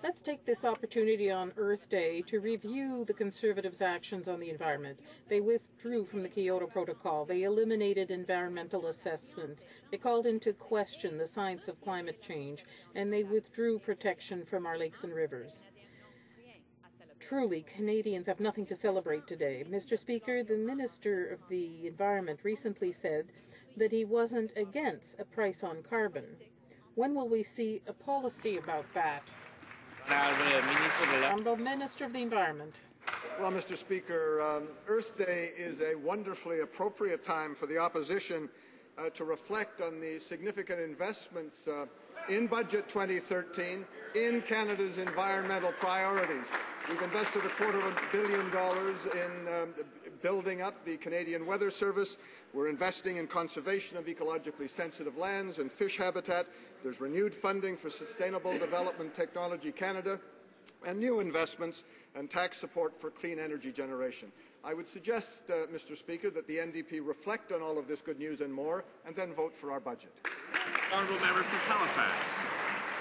Let's take this opportunity on Earth Day to review the Conservatives' actions on the environment. They withdrew from the Kyoto Protocol. They eliminated environmental assessments. They called into question the science of climate change, and they withdrew protection from our lakes and rivers. Truly, Canadians have nothing to celebrate today. Mr. Speaker, the Minister of the Environment recently said that he wasn't against a price on carbon. When will we see a policy about that? Honourable Minister of the Environment. Well, Mr. Speaker, Earth Day is a wonderfully appropriate time for the opposition to reflect on the significant investments in Budget 2013 in Canada's environmental priorities. We've invested $250 million in building up the Canadian Weather Service. We're investing in conservation of ecologically sensitive lands and fish habitat. There's renewed funding for Sustainable Development Technology Canada and new investments and tax support for clean energy generation. I would suggest, Mr. Speaker, that the NDP reflect on all of this good news and more and then vote for our budget. Honourable Member for Halifax.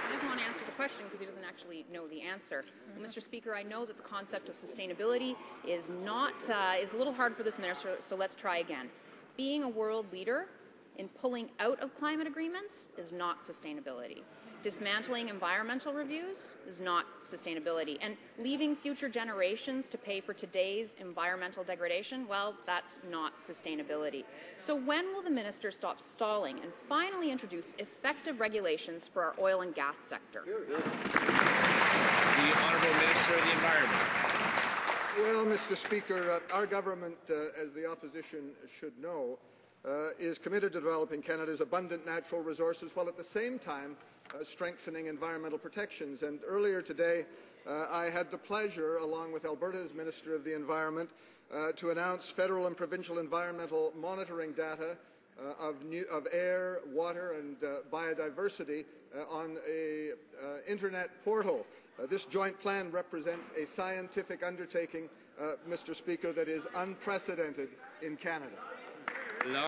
He doesn't want to answer the question because he doesn't actually know the answer. Well, Mr. Speaker, I know that the concept of sustainability is is a little hard for this minister, so let's try again. Being a world leader in pulling out of climate agreements is not sustainability. Dismantling environmental reviews is not sustainability. And leaving future generations to pay for today's environmental degradation, well, that's not sustainability. So when will the minister stop stalling and finally introduce effective regulations for our oil and gas sector? The Honourable Minister of the Environment. Well, Mr. Speaker, our government, as the opposition should know, is committed to developing Canada's abundant natural resources while at the same time strengthening environmental protections. And earlier today, I had the pleasure, along with Alberta's Minister of the Environment, to announce federal and provincial environmental monitoring data of air, water and biodiversity on an internet portal. This joint plan represents a scientific undertaking, Mr. Speaker, that is unprecedented in Canada.